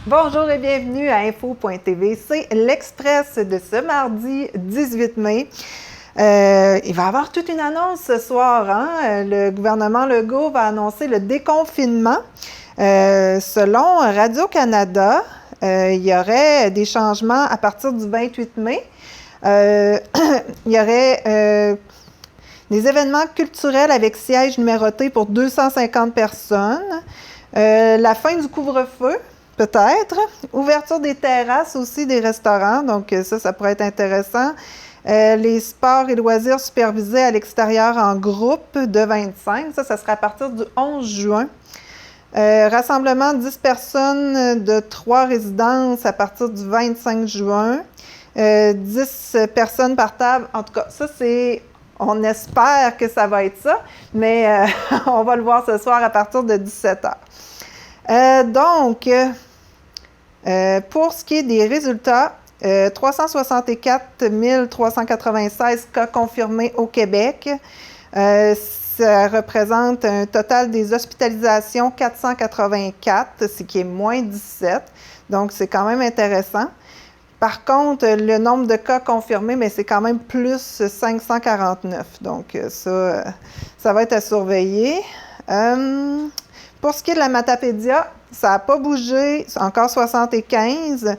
Bonjour et bienvenue à Info.tv. C'est l'Express de ce mardi 18 mai. Il va y avoir toute une annonce ce soir. Le gouvernement Legault va annoncer le déconfinement. Selon Radio-Canada, il y aurait des changements à partir du 28 mai. Il y aurait des événements culturels avec sièges numérotés pour 250 personnes. La fin du couvre-feu, peut-être. Ouverture des terrasses aussi, des restaurants. Donc ça pourrait être intéressant. Les sports et loisirs supervisés à l'extérieur en groupe de 25. Ça sera à partir du 11 juin. Rassemblement de 10 personnes de 3 résidences à partir du 25 juin. 10 personnes par table. En tout cas, ça, c'est... On espère que ça va être ça, mais on va le voir ce soir à partir de 17h. Pour ce qui est des résultats, 364 396 cas confirmés au Québec. Ça représente un total des hospitalisations 484, ce qui est moins 17. Donc, c'est quand même intéressant. Par contre, le nombre de cas confirmés, mais c'est quand même plus 549. Donc, ça va être à surveiller. Pour ce qui est de la Matapédia, ça n'a pas bougé, c'est encore 75.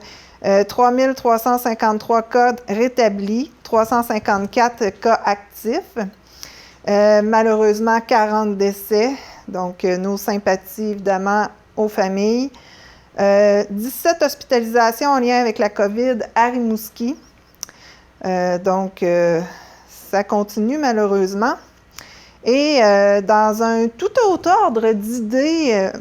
3353 cas rétablis, 354 cas actifs. Malheureusement, 40 décès. Donc, nos sympathies, évidemment, aux familles. 17 hospitalisations en lien avec la COVID à Rimouski. Ça continue, malheureusement. Et dans un tout autre ordre d'idées,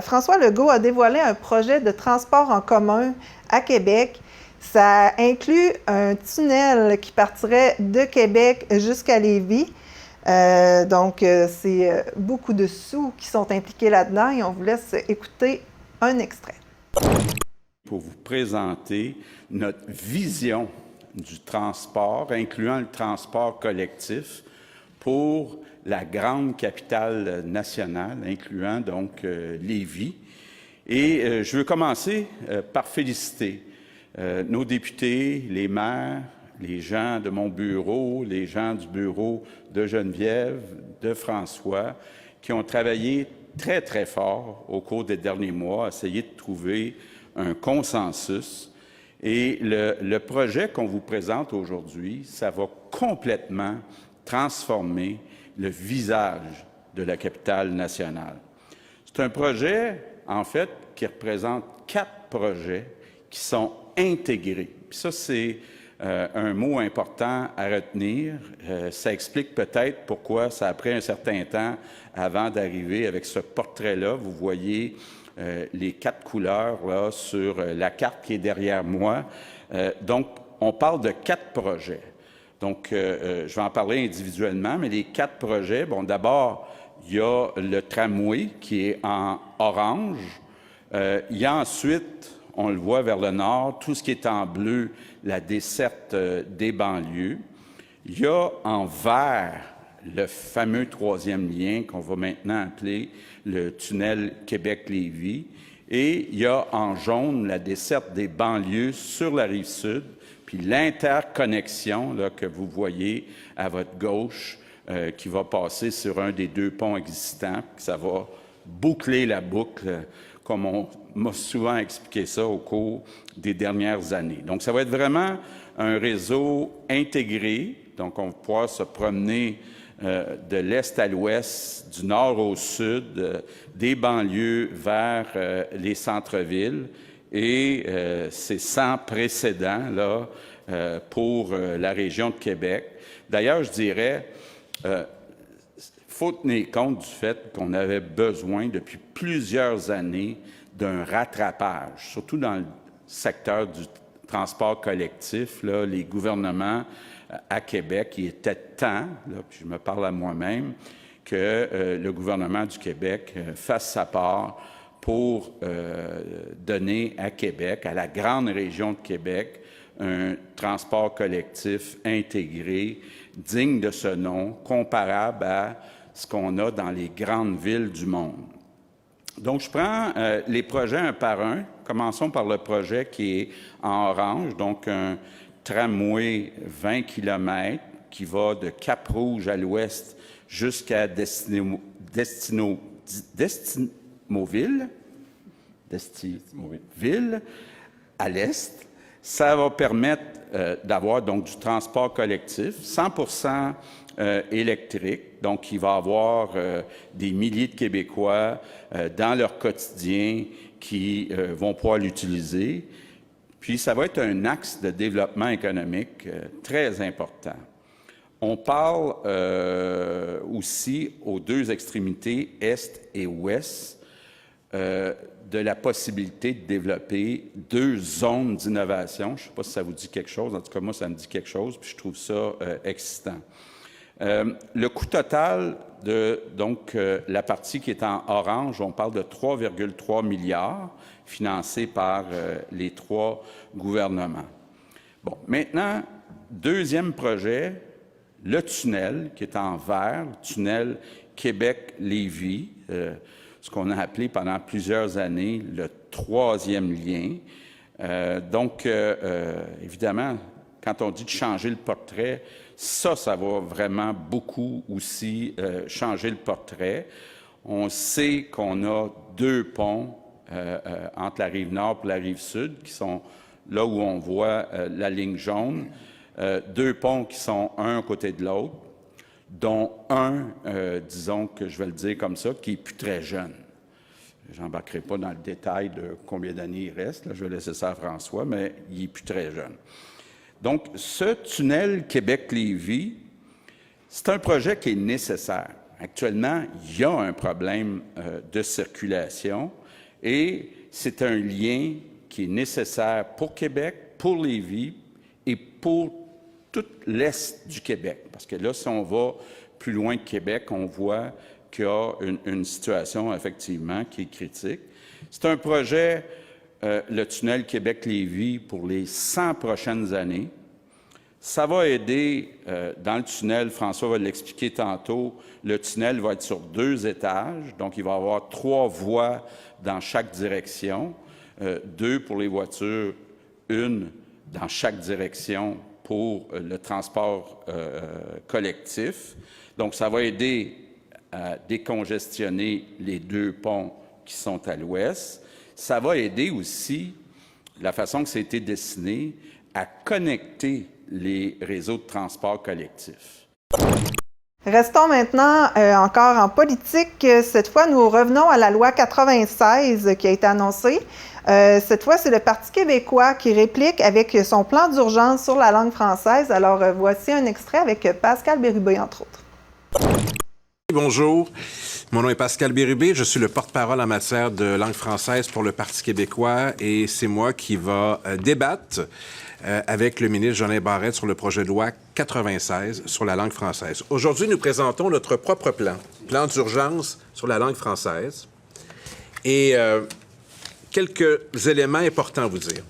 François Legault a dévoilé un projet de transport en commun à Québec. Ça inclut un tunnel qui partirait de Québec jusqu'à Lévis. C'est beaucoup de sous qui sont impliqués là-dedans et on vous laisse écouter un extrait. Pour vous présenter notre vision du transport, incluant le transport collectif, pour la grande capitale nationale, incluant donc Lévis. Et je veux commencer par féliciter nos députés, les maires, les gens de mon bureau, les gens du bureau de Geneviève, de François, qui ont travaillé très, très fort au cours des derniers mois, à essayer de trouver un consensus. Et le projet qu'on vous présente aujourd'hui, ça va complètement transformer le visage de la capitale nationale. C'est un projet, en fait, qui représente 4 projets qui sont intégrés. Puis ça, c'est un mot important à retenir. Ça explique peut-être pourquoi ça a pris un certain temps avant d'arriver avec ce portrait-là. Vous voyez les 4 couleurs là, sur la carte qui est derrière moi. Donc, on parle de 4 projets. Donc, je vais en parler individuellement, mais les 4 projets, bon, d'abord, il y a le tramway qui est en orange. Il y a ensuite, on le voit vers le nord, tout ce qui est en bleu, la desserte des banlieues. Il y a en vert le fameux 3e lien qu'on va maintenant appeler le tunnel Québec-Lévis. Et il y a en jaune la desserte des banlieues sur la Rive-Sud, puis l'interconnexion que vous voyez à votre gauche qui va passer sur un des 2 ponts existants. Ça va boucler la boucle, comme on m'a souvent expliqué ça au cours des dernières années. Donc, ça va être vraiment un réseau intégré. Donc, on va pouvoir se promener de l'est à l'ouest, du nord au sud, des banlieues vers les centres-villes. Et c'est sans précédent là, pour la région de Québec. D'ailleurs, je dirais, il faut tenir compte du fait qu'on avait besoin depuis plusieurs années d'un rattrapage, surtout dans le secteur du transport collectif. Là, les gouvernements à Québec, il était temps, là, puis je me parle à moi-même, que le gouvernement du Québec fasse sa part pour donner à Québec, à la grande région de Québec, un transport collectif intégré, digne de ce nom, comparable à ce qu'on a dans les grandes villes du monde. Donc, je prends les projets un par un, Commençons par le projet qui est en orange, donc un tramway 20 km qui va de Cap-Rouge à l'ouest jusqu'à Destinoville à l'est. Ça va permettre d'avoir donc du transport collectif, 100% électrique. Donc, il va y avoir des milliers de Québécois dans leur quotidien qui vont pouvoir l'utiliser. Puis, ça va être un axe de développement économique très important. On parle aussi aux deux extrémités, est et ouest, de la possibilité de développer 2 zones d'innovation. Je ne sais pas si ça vous dit quelque chose. En tout cas, moi, ça me dit quelque chose, puis je trouve ça excitant. Le coût total de la partie qui est en orange, on parle de 3,3 milliards financés par les 3 gouvernements. Bon, maintenant, deuxième projet, le tunnel qui est en vert, le tunnel Québec-Lévis, ce qu'on a appelé pendant plusieurs années le 3e lien. Évidemment, quand on dit de changer le portrait, ça va vraiment beaucoup aussi changer le portrait. On sait qu'on a 2 ponts entre la rive nord et la rive sud, qui sont là où on voit la ligne jaune. 2 ponts qui sont un à côté de l'autre, dont un, disons que je vais le dire comme ça, qui est plus très jeune. Je n'embarquerai pas dans le détail de combien d'années il reste, là, je vais laisser ça à François, mais il est plus très jeune. Donc, ce tunnel Québec-Lévis, c'est un projet qui est nécessaire. Actuellement, il y a un problème de circulation et c'est un lien qui est nécessaire pour Québec, pour Lévis et pour tout l'est du Québec. Parce que là, si on va plus loin de Québec, on voit qu'il y a une situation, effectivement, qui est critique. C'est un projet, le tunnel Québec-Lévis, pour les 100 prochaines années. Ça va aider, dans le tunnel, François va l'expliquer tantôt, le tunnel va être sur 2 étages, donc il va y avoir 3 voies dans chaque direction, 2 pour les voitures, 1 dans chaque direction pour le transport collectif. Donc, ça va aider à décongestionner les 2 ponts qui sont à l'ouest. Ça va aider aussi, la façon que ça a été dessiné, à connecter les réseaux de transport collectif. Restons maintenant encore en politique. Cette fois, nous revenons à la loi 96 qui a été annoncée. Cette fois, c'est le Parti québécois qui réplique avec son plan d'urgence sur la langue française. Alors, voici un extrait avec Pascal Bérubé, entre autres. Bonjour, mon nom est Pascal Bérubé, je suis le porte-parole en matière de langue française pour le Parti québécois et c'est moi qui va débattre avec le ministre Jolin Barrette sur le projet de loi 96 sur la langue française. Aujourd'hui, nous présentons notre propre plan d'urgence sur la langue française et quelques éléments importants à vous dire.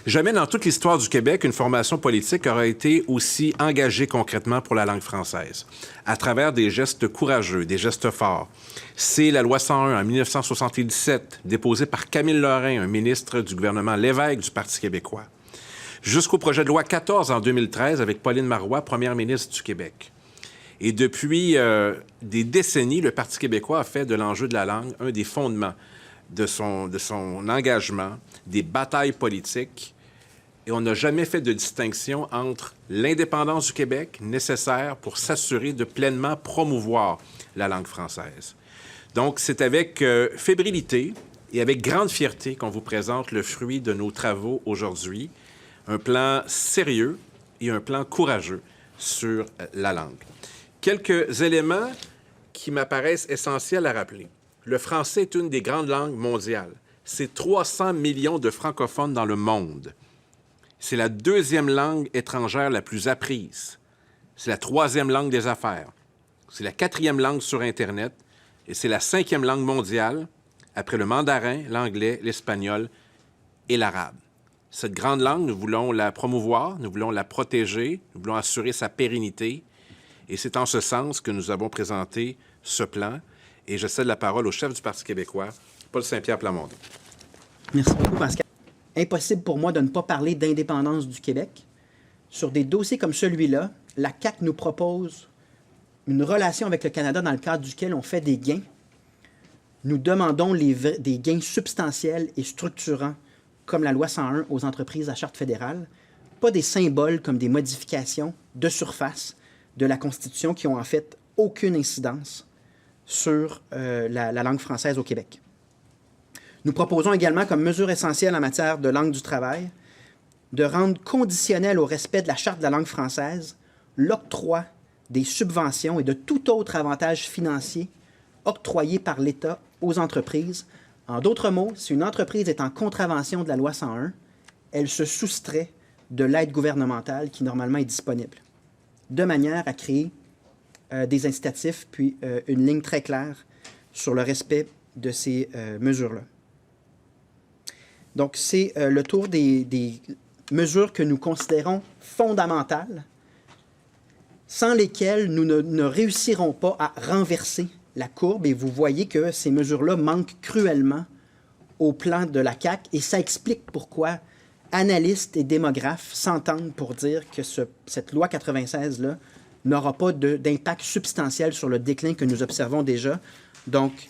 Jamais dans toute l'histoire du Québec, une formation politique aura été aussi engagée concrètement pour la langue française, à travers des gestes courageux, des gestes forts. C'est la loi 101 en 1977, déposée par Camille Lorrain, un ministre du gouvernement Lévesque du Parti québécois, jusqu'au projet de loi 14 en 2013 avec Pauline Marois, première ministre du Québec. Et depuis des décennies, le Parti québécois a fait de l'enjeu de la langue un des fondements de son engagement, des batailles politiques, et on n'a jamais fait de distinction entre l'indépendance du Québec, nécessaire pour s'assurer de pleinement promouvoir la langue française. Donc, c'est avec fébrilité et avec grande fierté qu'on vous présente le fruit de nos travaux aujourd'hui, un plan sérieux et un plan courageux sur la langue. Quelques éléments qui m'apparaissent essentiels à rappeler. Le français est une des grandes langues mondiales. C'est 300 millions de francophones dans le monde. C'est la 2e langue étrangère la plus apprise. C'est la 3e langue des affaires. C'est la 4e langue sur Internet. Et c'est la 5e langue mondiale, après le mandarin, l'anglais, l'espagnol et l'arabe. Cette grande langue, nous voulons la promouvoir, nous voulons la protéger, nous voulons assurer sa pérennité. Et c'est en ce sens que nous avons présenté ce plan. Et je cède la parole au chef du Parti québécois, Paul Saint-Pierre Plamondon. Merci beaucoup, Pascal. Impossible pour moi de ne pas parler d'indépendance du Québec. Sur des dossiers comme celui-là, la CAQ nous propose une relation avec le Canada dans le cadre duquel on fait des gains. Nous demandons des gains substantiels et structurants, comme la loi 101 aux entreprises à charte fédérale, pas des symboles comme des modifications de surface de la Constitution qui ont en fait aucune incidence sur la langue française au Québec. Nous proposons également comme mesure essentielle en matière de langue du travail de rendre conditionnel au respect de la Charte de la langue française l'octroi des subventions et de tout autre avantage financier octroyé par l'État aux entreprises. En d'autres mots, si une entreprise est en contravention de la loi 101, elle se soustrait de l'aide gouvernementale qui normalement est disponible, de manière à créer des incitatifs puis une ligne très claire sur le respect de ces mesures-là. Donc, c'est le tour des mesures que nous considérons fondamentales, sans lesquelles nous ne réussirons pas à renverser la courbe. Et vous voyez que ces mesures-là manquent cruellement au plan de la CAQ. Et ça explique pourquoi analystes et démographes s'entendent pour dire que cette loi 96-là n'aura pas d'impact substantiel sur le déclin que nous observons déjà. Donc,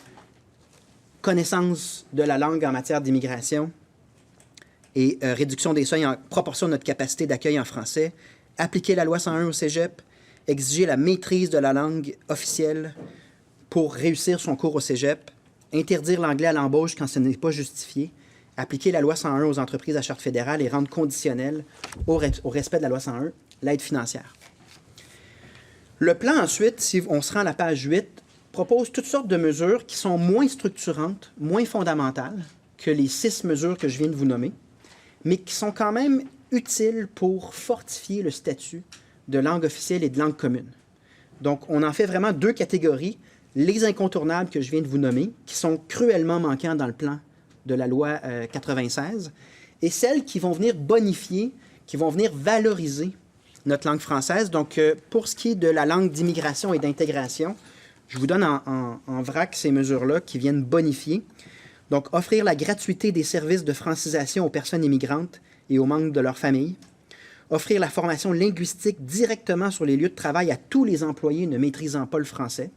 connaissance de la langue en matière d'immigration et réduction des seuils en proportion de notre capacité d'accueil en français, appliquer la loi 101 au cégep, exiger la maîtrise de la langue officielle pour réussir son cours au cégep, interdire l'anglais à l'embauche quand ce n'est pas justifié, appliquer la loi 101 aux entreprises à charte fédérale et rendre conditionnel au respect de la loi 101 l'aide financière. Le plan, ensuite, si on se rend à la page 8, propose toutes sortes de mesures qui sont moins structurantes, moins fondamentales que les 6 mesures que je viens de vous nommer, mais qui sont quand même utiles pour fortifier le statut de langue officielle et de langue commune. Donc, on en fait vraiment 2 catégories. Les incontournables que je viens de vous nommer, qui sont cruellement manquants dans le plan de la loi 96, et celles qui vont venir bonifier, qui vont venir valoriser notre langue française. Donc, pour ce qui est de la langue d'immigration et d'intégration, je vous donne en vrac ces mesures-là qui viennent bonifier. Donc, offrir la gratuité des services de francisation aux personnes immigrantes et aux membres de leur famille. Offrir la formation linguistique directement sur les lieux de travail à tous les employés ne maîtrisant pas le français.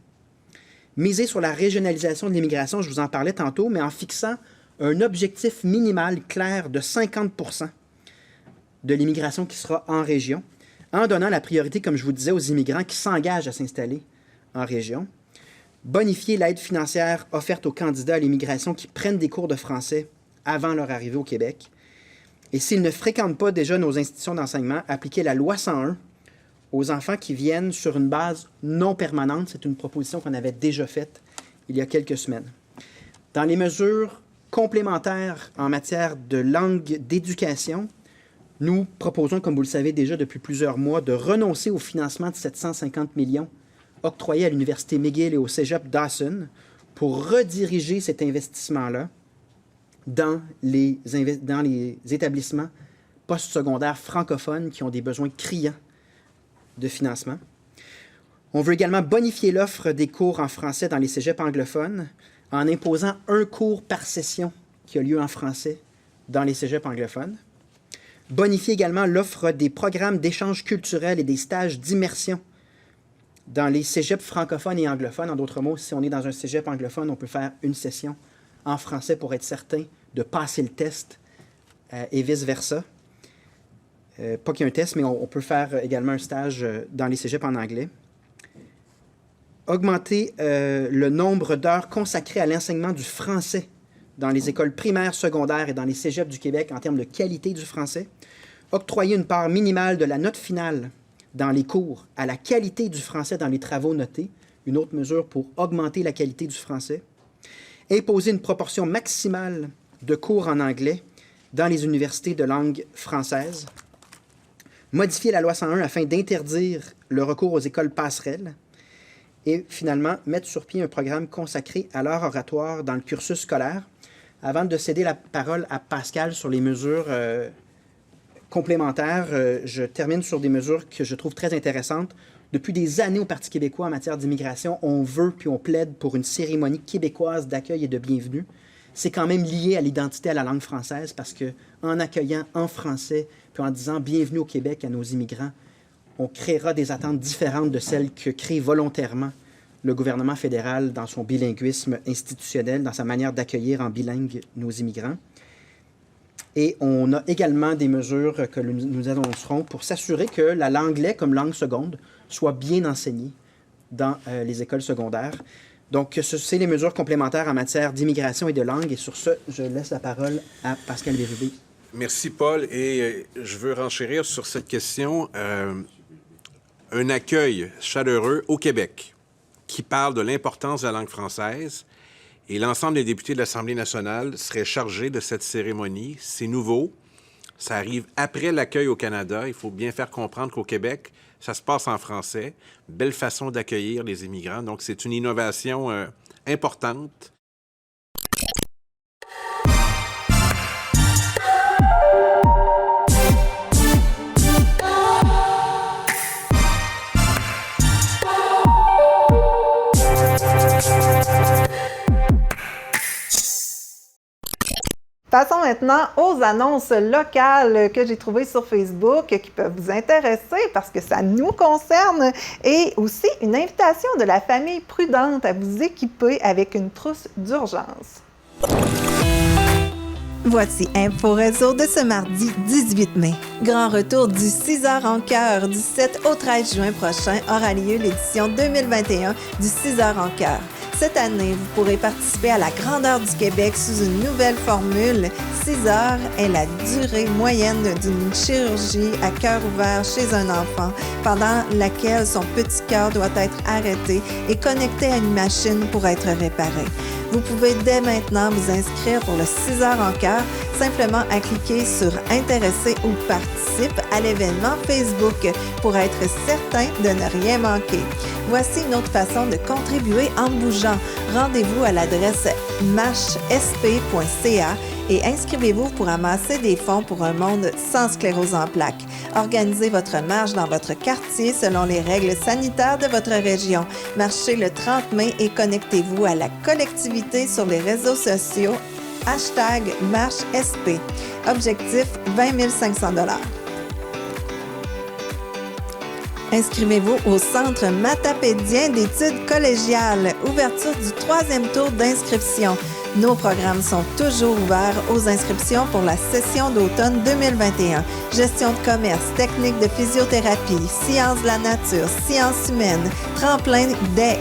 Miser sur la régionalisation de l'immigration, je vous en parlais tantôt, mais en fixant un objectif minimal clair de 50% de l'immigration qui sera en région, en donnant la priorité, comme je vous disais, aux immigrants qui s'engagent à s'installer en région. Bonifier l'aide financière offerte aux candidats à l'immigration qui prennent des cours de français avant leur arrivée au Québec. Et s'ils ne fréquentent pas déjà nos institutions d'enseignement, appliquer la loi 101 aux enfants qui viennent sur une base non permanente. C'est une proposition qu'on avait déjà faite il y a quelques semaines. Dans les mesures complémentaires en matière de langue d'éducation, nous proposons, comme vous le savez déjà depuis plusieurs mois, de renoncer au financement de 750 millions octroyés à l'Université McGill et au Cégep Dawson pour rediriger cet investissement-là dans les établissements postsecondaires francophones qui ont des besoins criants de financement. On veut également bonifier l'offre des cours en français dans les cégeps anglophones en imposant un cours par session qui a lieu en français dans les cégeps anglophones. Bonifier également l'offre des programmes d'échange culturel et des stages d'immersion dans les cégeps francophones et anglophones. En d'autres mots, si on est dans un cégep anglophone, on peut faire une session en français pour être certain de passer le test et vice-versa. Pas qu'il y ait un test, mais on peut faire également un stage dans les cégeps en anglais. Augmenter le nombre d'heures consacrées à l'enseignement du français dans les écoles primaires, secondaires et dans les cégeps du Québec en termes de qualité du français. Octroyer une part minimale de la note finale dans les cours à la qualité du français dans les travaux notés, une autre mesure pour augmenter la qualité du français. Imposer une proportion maximale de cours en anglais dans les universités de langue française. Modifier la loi 101 afin d'interdire le recours aux écoles passerelles. Et finalement, mettre sur pied un programme consacré à l'art oratoire dans le cursus scolaire. Avant de céder la parole à Pascal sur les mesures complémentaires, je termine sur des mesures que je trouve très intéressantes. Depuis des années au Parti québécois en matière d'immigration, on veut puis on plaide pour une cérémonie québécoise d'accueil et de bienvenue. c'est quand même lié à l'identité à la langue française parce qu'en accueillant en français, puis en disant « Bienvenue au Québec à nos immigrants », on créera des attentes différentes de celles que crée volontairement le gouvernement fédéral dans son bilinguisme institutionnel, dans sa manière d'accueillir en bilingue nos immigrants. Et on a également des mesures que nous annoncerons pour s'assurer que l'anglais comme langue seconde soit bien enseigné dans les écoles secondaires. Donc, c'est les mesures complémentaires en matière d'immigration et de langue. Et sur ce, je laisse la parole à Pascal Bérubé. Merci, Paul. Et je veux renchérir sur cette question. Un accueil chaleureux au Québec qui parle de l'importance de la langue française et l'ensemble des députés de l'Assemblée nationale seraient chargés de cette cérémonie. C'est nouveau. Ça arrive après l'accueil au Canada. Il faut bien faire comprendre qu'au Québec, ça se passe en français. Belle façon d'accueillir les immigrants. Donc, c'est une innovation importante. Passons maintenant aux annonces locales que j'ai trouvées sur Facebook qui peuvent vous intéresser parce que ça nous concerne et aussi une invitation de la famille Prudente à vous équiper avec une trousse d'urgence. Voici Info Réseau de ce mardi 18 mai. Grand retour du 6h en chœur du 7 au 13 juin prochain aura lieu l'édition 2021 du 6h en chœur. Cette année, vous pourrez participer à la Grandeur du Québec sous une nouvelle formule. 6 heures est la durée moyenne d'une chirurgie à cœur ouvert chez un enfant, pendant laquelle son petit cœur doit être arrêté et connecté à une machine pour être réparé. Vous pouvez dès maintenant vous inscrire pour le 6 heures en chœur, simplement à cliquer sur « Intéresser » ou « Participe » à l'événement Facebook pour être certain de ne rien manquer. Voici une autre façon de contribuer en bougeant. Rendez-vous à l'adresse marchesp.ca et inscrivez-vous pour amasser des fonds pour un monde sans sclérose en plaques. Organisez votre marche dans votre quartier selon les règles sanitaires de votre région. Marchez le 30 mai et connectez-vous à la collectivité sur les réseaux sociaux. #MarcheSP. Objectif 20 500 $. Inscrivez-vous au Centre matapédien d'études collégiales. Ouverture du 3e tour d'inscription. Nos programmes sont toujours ouverts aux inscriptions pour la session d'automne 2021. Gestion de commerce, technique de physiothérapie, sciences de la nature, sciences humaines, tremplin DEC.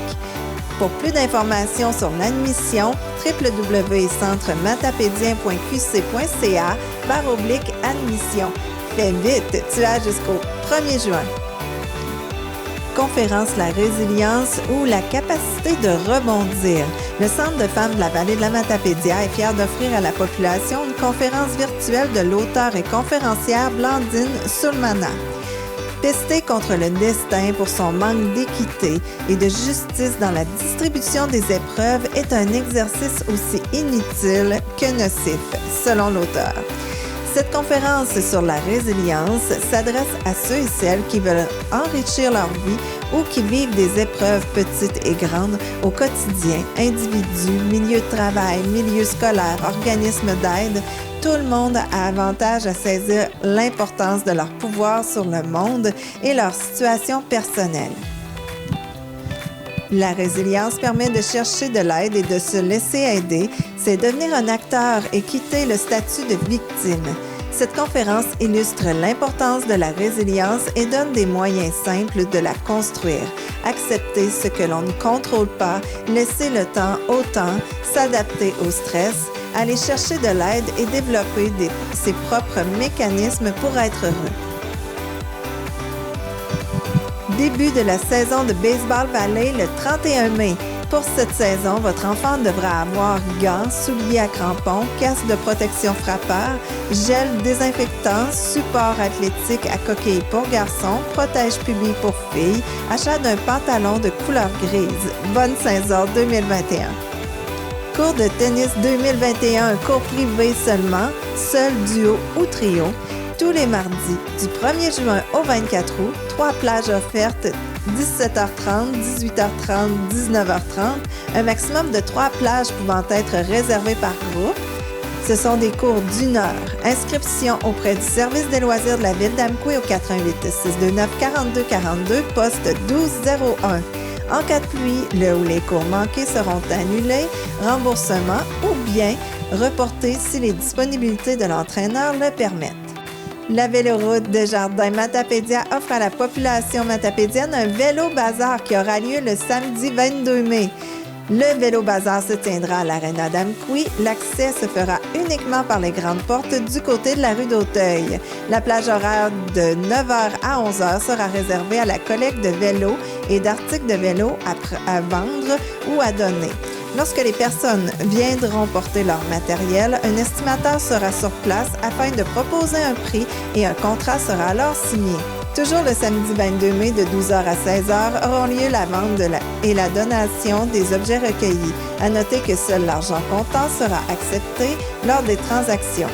Pour plus d'informations sur l'admission, www.centrematapédien.qc.ca/admission. Fais vite, tu as jusqu'au 1er juin. Conférence La Résilience ou la capacité de rebondir. Le Centre de femmes de la vallée de la Matapédia est fier d'offrir à la population une conférence virtuelle de l'auteure et conférencière Blandine Sulmana. Pester contre le destin pour son manque d'équité et de justice dans la distribution des épreuves est un exercice aussi inutile que nocif, selon l'auteur. Cette conférence sur la résilience s'adresse à ceux et celles qui veulent enrichir leur vie ou qui vivent des épreuves petites et grandes au quotidien, individus, milieu de travail, milieu scolaire, organismes d'aide. Tout le monde a avantage à saisir l'importance de leur pouvoir sur le monde et leur situation personnelle. La résilience permet de chercher de l'aide et de se laisser aider. C'est devenir un acteur et quitter le statut de victime. Cette conférence illustre l'importance de la résilience et donne des moyens simples de la construire. Accepter ce que l'on ne contrôle pas, laisser le temps au temps, s'adapter au stress, aller chercher de l'aide et développer ses propres mécanismes pour être heureux. Début de la saison de Baseball Valley le 31 mai. Pour cette saison, votre enfant devra avoir gants, souliers à crampons, casque de protection frappeur, gel désinfectant, support athlétique à coquilles pour garçons, protège pubis pour filles, achat d'un pantalon de couleur grise. Bonne saison 2021. Cours de tennis 2021, cours privé seulement, seul duo ou trio. Tous les mardis, du 1er juin au 24 août, 3 plages offertes 17h30, 18h30, 19h30, un maximum de 3 plages pouvant être réservées par groupe. Ce sont des cours d'1 heure. Inscription auprès du service des loisirs de la ville d'Amqui au 418-629-4242, poste 1201. En cas de pluie, le ou les cours manqués seront annulés, remboursement ou bien reportés si les disponibilités de l'entraîneur le permettent. La Véloroute Desjardins-Matapédia offre à la population matapédienne un vélo-bazar qui aura lieu le samedi 22 mai. Le vélo-bazar se tiendra à l'Arena d'Amqui. L'accès se fera uniquement par les grandes portes du côté de la rue d'Auteuil. La plage horaire de 9h à 11h sera réservée à la collecte de vélos et d'articles de vélo à vendre ou à donner. Lorsque les personnes viendront porter leur matériel, un estimateur sera sur place afin de proposer un prix et un contrat sera alors signé. Toujours le samedi 22 mai de 12h à 16h auront lieu la vente et la donation des objets recueillis. À noter que seul l'argent comptant sera accepté lors des transactions.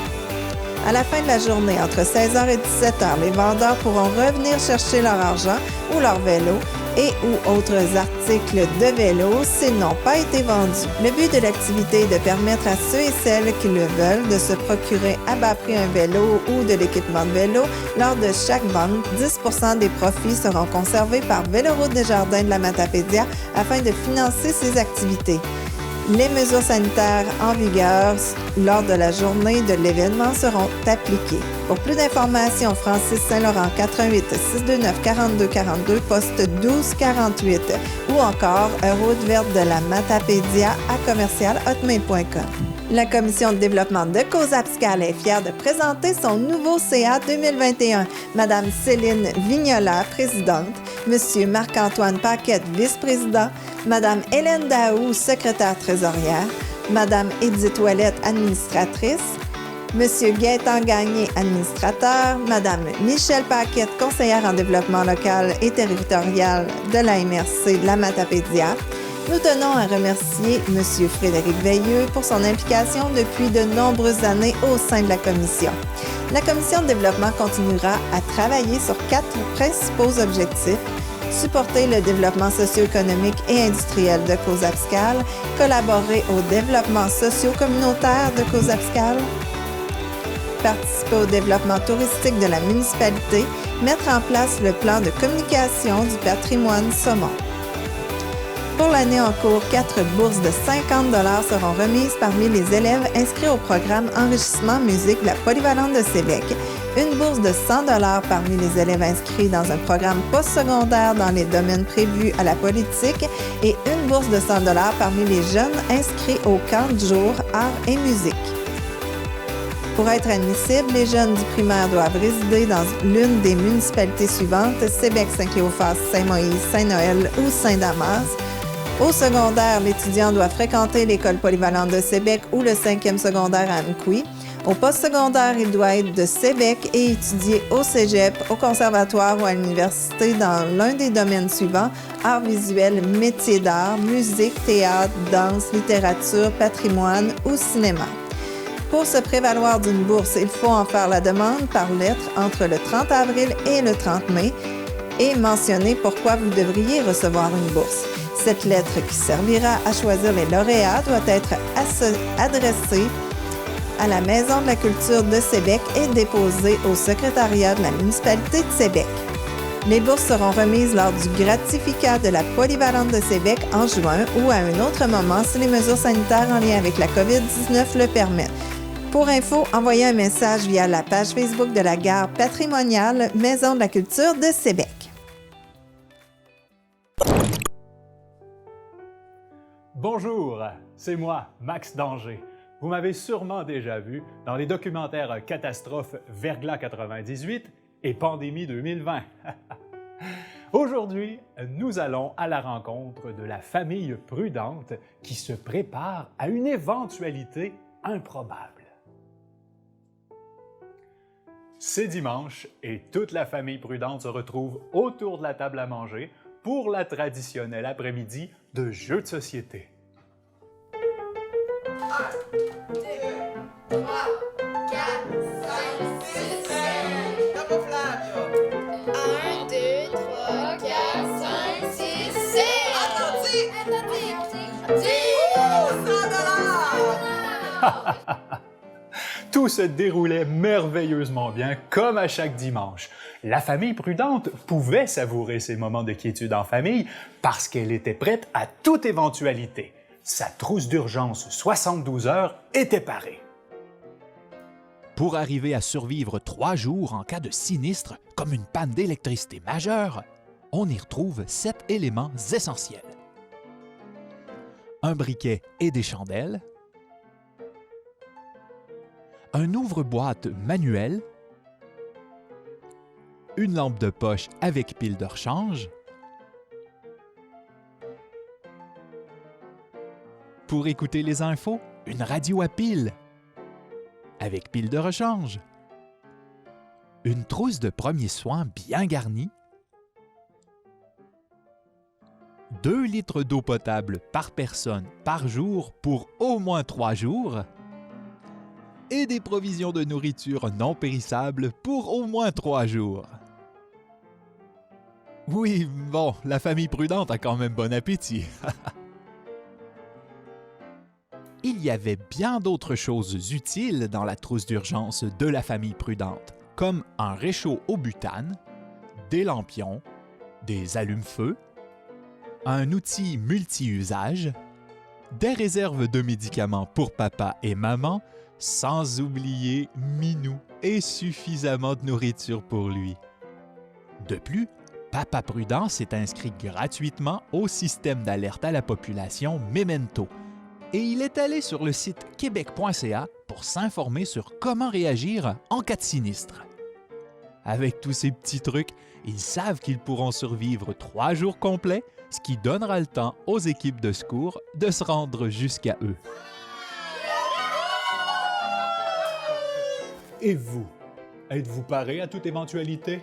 À la fin de la journée, entre 16h et 17h, les vendeurs pourront revenir chercher leur argent ou leur vélo et ou autres articles de vélo s'ils n'ont pas été vendus. Le but de l'activité est de permettre à ceux et celles qui le veulent de se procurer à bas prix un vélo ou de l'équipement de vélo. Lors de chaque vente, 10% des profits seront conservés par Véloroute Desjardins de la Matapédia afin de financer ces activités. Les mesures sanitaires en vigueur lors de la journée de l'événement seront appliquées. Pour plus d'informations, Francis Saint-Laurent, 418-629-4242, poste 1248 ou encore route verte de la Matapédia à commercial@hotmail.com. La Commission de développement de Cozapscal est fière de présenter son nouveau CA 2021. Madame Céline Vignola, présidente, Monsieur Marc-Antoine Paquette, vice-président, Madame Hélène Daou, secrétaire trésorière, Madame Edith Ouellette, administratrice, Monsieur Gaëtan Gagné, administrateur, Madame Michelle Paquette, conseillère en développement local et territorial de la MRC de la Matapédia. Nous tenons à remercier Monsieur Frédéric Veilleux pour son implication depuis de nombreuses années au sein de la Commission. La Commission de développement continuera à travailler sur 4 principaux objectifs: supporter le développement socio-économique et industriel de Cozapscal, collaborer au développement socio-communautaire de Cozapscal, participer au développement touristique de la municipalité, mettre en place le plan de communication du patrimoine saumon. Pour l'année en cours, 4 bourses de 50 $ seront remises parmi les élèves inscrits au programme Enrichissement musique de la Polyvalente de Sébec, une bourse de 100 $ parmi les élèves inscrits dans un programme postsecondaire dans les domaines prévus à la politique et une bourse de 100 $ parmi les jeunes inscrits au camp de jour Arts et musique. Pour être admissibles, les jeunes du primaire doivent résider dans l'une des municipalités suivantes: Sébec, Saint-Cléophas, Saint-Moïse, Saint-Noël ou Saint-Damas. Au secondaire, l'étudiant doit fréquenter l'école polyvalente de Sébec ou le 5e secondaire à Amqui. Au postsecondaire, il doit être de Sébec et étudier au cégep, au conservatoire ou à l'université dans l'un des domaines suivants: arts visuels, métiers d'art, musique, théâtre, danse, littérature, patrimoine ou cinéma. Pour se prévaloir d'une bourse, il faut en faire la demande par lettre entre le 30 avril et le 30 mai et mentionner pourquoi vous devriez recevoir une bourse. Cette lettre qui servira à choisir les lauréats doit être adressée à la Maison de la culture de Sébec et déposée au secrétariat de la municipalité de Sébec. Les bourses seront remises lors du gratificat de la Polyvalente de Sébec en juin ou à un autre moment si les mesures sanitaires en lien avec la COVID-19 le permettent. Pour info, envoyez un message via la page Facebook de la gare patrimoniale Maison de la culture de Sébec. Bonjour, c'est moi, Max Danger. Vous m'avez sûrement déjà vu dans les documentaires Catastrophe Verglas 98 et Pandémie 2020. Aujourd'hui, nous allons à la rencontre de la famille Prudente qui se prépare à une éventualité improbable. C'est dimanche et toute la famille Prudente se retrouve autour de la table à manger pour la traditionnelle après-midi de jeux de société. 1, 2, 3, 4, 5, 6, 7. Camouflage. 1, 2, 3, 4, 5, Tout se déroulait merveilleusement bien, comme à chaque dimanche. La famille prudente pouvait savourer ces moments de quiétude en famille parce qu'elle était prête à toute éventualité. Sa trousse d'urgence 72 heures était parée. Pour arriver à survivre 3 jours en cas de sinistre, comme une panne d'électricité majeure, on y retrouve 7 éléments essentiels. Un briquet et des chandelles, un ouvre-boîte manuel, une lampe de poche avec pile de rechange, pour écouter les infos, une radio à pile avec pile de rechange, une trousse de premiers soins bien garnie, 2 litres d'eau potable par personne par jour pour au moins 3 jours, et des provisions de nourriture non périssables pour au moins 3 jours. Oui, bon, la famille prudente a quand même bon appétit. Il y avait bien d'autres choses utiles dans la trousse d'urgence de la famille prudente, comme un réchaud au butane, des lampions, des allumes-feu, un outil multi-usage, des réserves de médicaments pour papa et maman, sans oublier Minou et suffisamment de nourriture pour lui. De plus, Papa Prudent s'est inscrit gratuitement au système d'alerte à la population Memento et il est allé sur le site québec.ca pour s'informer sur comment réagir en cas de sinistre. Avec tous ces petits trucs, ils savent qu'ils pourront survivre 3 jours complets, ce qui donnera le temps aux équipes de secours de se rendre jusqu'à eux. Et vous, êtes-vous paré à toute éventualité?